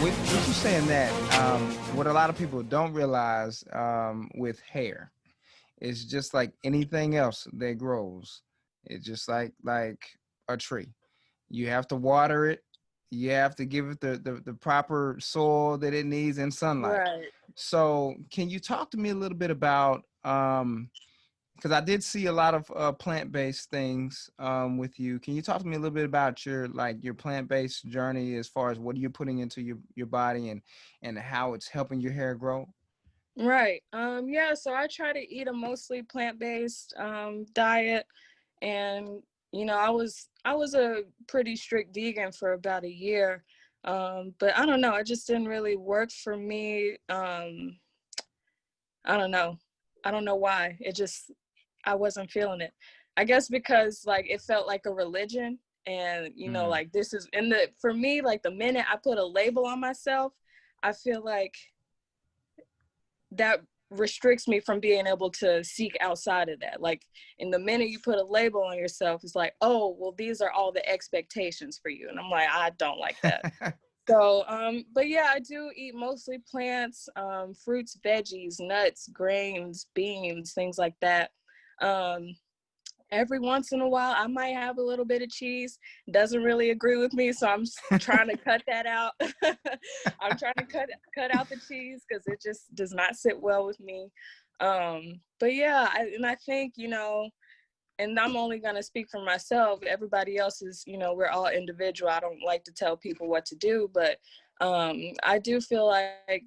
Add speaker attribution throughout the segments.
Speaker 1: with you saying that, what a lot of people don't realize with hair, it's just like anything else that grows. It's just like a tree. You have to water it. You have to give it the proper soil that it needs and sunlight.
Speaker 2: Right.
Speaker 1: So can you talk to me a little bit about because I did see a lot of plant-based things with you. Can you talk to me a little bit about your plant-based journey as far as what you're putting into your body and how it's helping your hair grow?
Speaker 2: Right. Yeah, so I try to eat a mostly plant-based diet, and I was a pretty strict vegan for about a year. But I don't know, it just didn't really work for me. I don't know. I don't know why. I wasn't feeling it. I guess because like it felt like a religion, and
Speaker 1: Mm.
Speaker 2: like this is in the for me, like the minute I put a label on myself, I feel like that restricts me from being able to seek outside of that. Like in the minute you put a label on yourself, it's like, oh, well, these are all the expectations for you. And I'm like, I don't like that. So, but yeah, I do eat mostly plants, fruits, veggies, nuts, grains, beans, things like that. Um, every once in a while, I might have a little bit of cheese. Doesn't really agree with me, so I'm trying to cut that out. I'm trying to cut out the cheese because it just does not sit well with me. But yeah, I think and I'm only going to speak for myself. Everybody else is, we're all individual. I don't like to tell people what to do, but I do feel like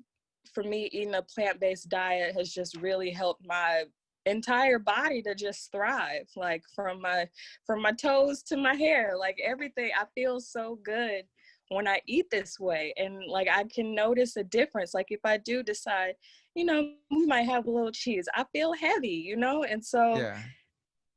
Speaker 2: for me, eating a plant-based diet has just really helped my entire body to just thrive, like from my toes to my hair, like everything. I feel so good when I eat this way, and like I can notice a difference. Like if I do decide, we might have a little cheese, I feel heavy, and so
Speaker 1: Yeah.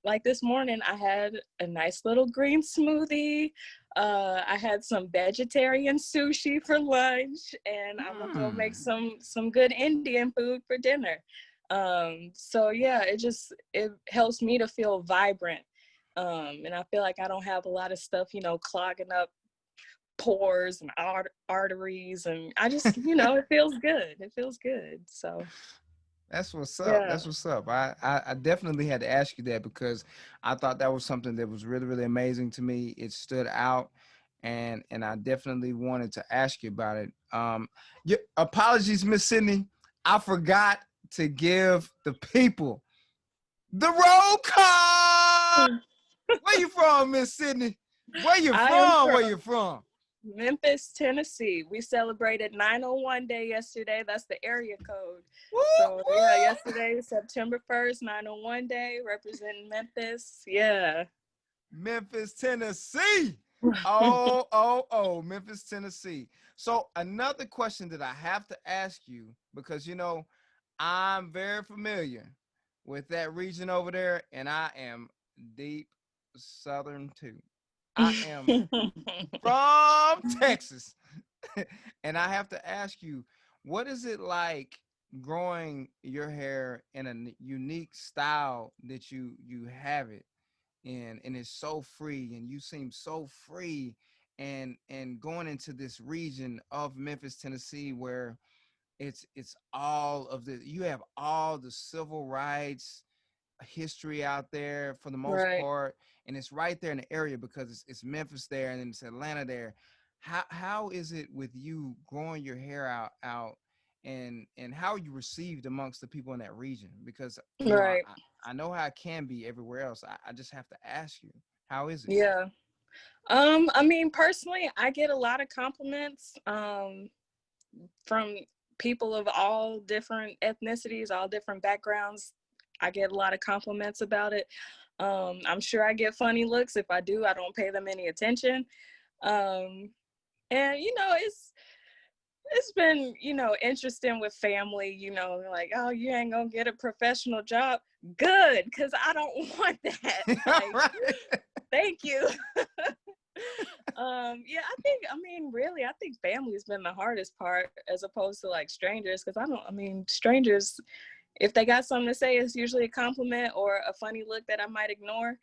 Speaker 2: like this morning I had a nice little green smoothie. I had some vegetarian sushi for lunch, and I'm gonna go make
Speaker 1: Mm.
Speaker 2: some good Indian food for dinner. So yeah, it helps me to feel vibrant. And I feel like I don't have a lot of stuff, clogging up pores and arteries, and I just, it feels good. It feels good. So
Speaker 1: That's what's up.
Speaker 2: yeah.
Speaker 1: That's what's up. I definitely had to ask you that because I thought that was something that was really, really amazing to me. It stood out, and I definitely wanted to ask you about it. Apologies, Miss Sydney. I forgot to give the people the roll call. Where you from, Miss Sydney? Where you
Speaker 2: I am
Speaker 1: from? Where
Speaker 2: from
Speaker 1: you from?
Speaker 2: Memphis, Tennessee. We celebrated 901 Day yesterday. That's the area code.
Speaker 1: Woo,
Speaker 2: So yeah,
Speaker 1: woo.
Speaker 2: yesterday, September 1st, 901 Day, representing Memphis. Yeah.
Speaker 1: Memphis, Tennessee. Oh, Memphis, Tennessee. So another question that I have to ask you, because I'm very familiar with that region over there, and I am deep Southern too. I am from Texas. And I have to ask you, what is it like growing your hair in a unique style that you have it? And it's so free and you seem so free and going into this region of Memphis, Tennessee, where it's all of the you have all the civil rights history out there for the most
Speaker 2: Right.
Speaker 1: part, and it's right there in the area because it's Memphis there and then it's Atlanta there. How is it with you growing your hair out and how are you received amongst the people in that region? Because
Speaker 2: Right.
Speaker 1: I know how it can be everywhere else. I just have to ask you, how is it?
Speaker 2: Yeah. I mean, personally, I get a lot of compliments from people of all different ethnicities, all different backgrounds. I get a lot of compliments about it. I'm sure I get funny looks. If I do, I don't pay them any attention. Um, and it's been interesting with family, like, oh, you ain't gonna get a professional job. Good, because I don't want that. Like,
Speaker 1: Right.
Speaker 2: thank you. Yeah, really, I think family's been the hardest part as opposed to like strangers, because strangers, if they got something to say, it's usually a compliment or a funny look that I might ignore.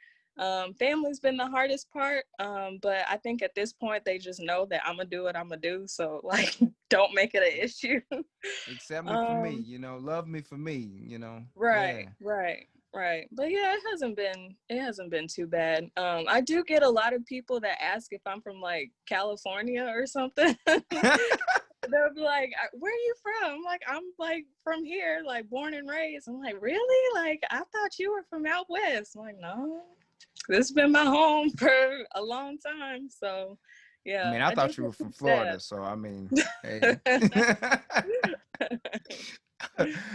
Speaker 2: Family's been the hardest part, but I think at this point they just know that I'm gonna do what I'm gonna do. So like, don't make it an issue.
Speaker 1: Accept me for me,
Speaker 2: um,
Speaker 1: love me for me,
Speaker 2: right,
Speaker 1: yeah.
Speaker 2: right, right. But yeah, it hasn't been too bad. I do get a lot of people that ask if I'm from like California or something. They'll be like, "Where are you from?" I'm like, "I'm like from here, like born and raised." I'm like, "Really? Like I thought you were from out west." I'm like, "No, this has been my home for a long time." So,
Speaker 1: I
Speaker 2: yeah,
Speaker 1: mean, I
Speaker 2: I do
Speaker 1: thought you were
Speaker 2: get
Speaker 1: from
Speaker 2: people
Speaker 1: Florida, so I mean, hey.
Speaker 2: sad.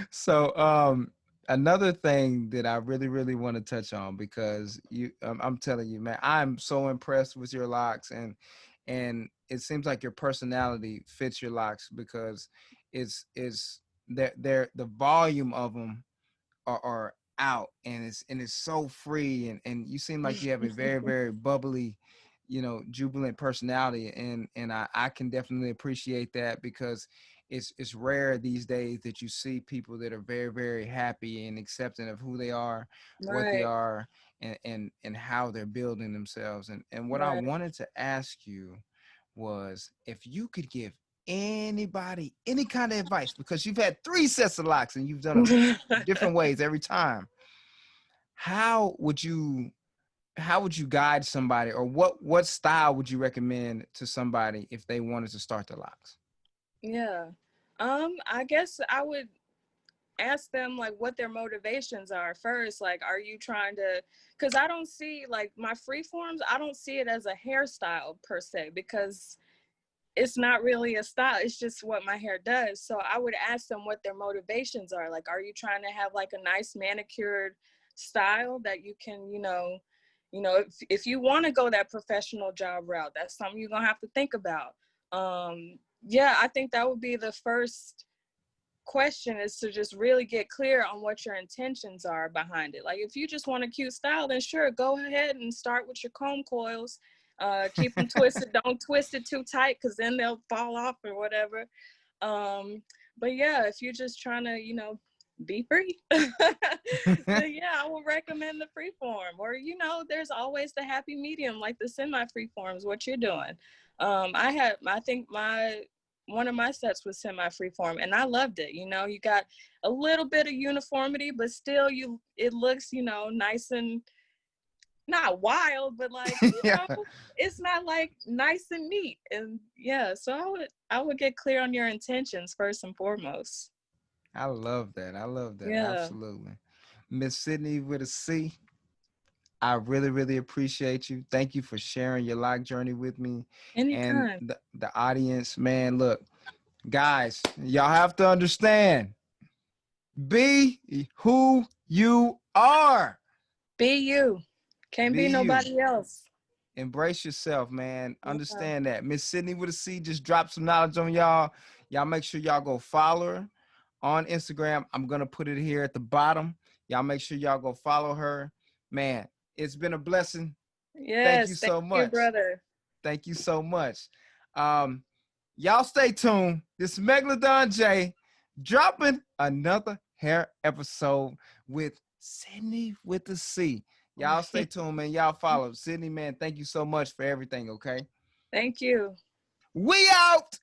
Speaker 1: So, another thing that I really, really want to touch on, because I'm telling you, man, I'm so impressed with your locks, and it seems like your personality fits your locks, because it's the volume of them are out, and it's so free, and you seem like you have a very, very bubbly, jubilant personality, and I can definitely appreciate that, because it's rare these days that you see people that are very, very happy and accepting of who they are, what they
Speaker 2: Right,
Speaker 1: are, and how they're building themselves. And what I
Speaker 2: right.
Speaker 1: wanted to ask you was, if you could give anybody any kind of advice, because you've had 3 sets of locks and you've done them different ways every time, how would you guide somebody, or what style would you recommend to somebody if they wanted to start the locks?
Speaker 2: Yeah. I guess I would ask them like what their motivations are first. Like, are you trying to, because I don't see like my free forms, I don't see it as a hairstyle per se, because it's not really a style. It's just what my hair does. So I would ask them what their motivations are. Like, are you trying to have like a nice manicured style that you can, if you want to go that professional job route, that's something you're gonna have to think about. Yeah, I think that would be the first question, is to just really get clear on what your intentions are behind it. Like if you just want a cute style, then sure, go ahead and start with your comb coils. Keep them twisted. Don't twist it too tight, because then they'll fall off or whatever. Um, but yeah, if you're just trying to, be free, then yeah, I would recommend the free form. Or, there's always the happy medium, like the semi-free forms, what you're doing. I think one of my sets was semi-free form, and I loved it. You got a little bit of uniformity, but still it looks, nice and not wild, but like,
Speaker 1: Yeah,
Speaker 2: it's not like nice and neat. And yeah, so I would get clear on your intentions first and foremost.
Speaker 1: I love that. I love that.
Speaker 2: Yeah.
Speaker 1: Absolutely. Miss Sydney with a C, I really, really appreciate you. Thank you for sharing your lock journey with me and
Speaker 2: Anytime.
Speaker 1: the audience. Man, look, guys, y'all have to understand, be who you are.
Speaker 2: Be you. Can't
Speaker 1: Be
Speaker 2: be
Speaker 1: you.
Speaker 2: nobody else.
Speaker 1: Embrace yourself, man.
Speaker 2: Yeah.
Speaker 1: Understand that. Miss Sydney with a C just dropped some knowledge on y'all. Y'all make sure y'all go follow her on Instagram. I'm going to put it here at the bottom. Y'all make sure y'all go follow her. Man, it's been a blessing. Thank you
Speaker 2: Yes. Thank
Speaker 1: so
Speaker 2: you,
Speaker 1: much.
Speaker 2: brother.
Speaker 1: Thank you so much. Um, y'all stay tuned. This is Megalodon J dropping another hair episode with Sydney with the C. Y'all stay tuned, man. Y'all follow Sydney, man. Thank you so much for everything. Okay.
Speaker 2: Thank you.
Speaker 1: We out.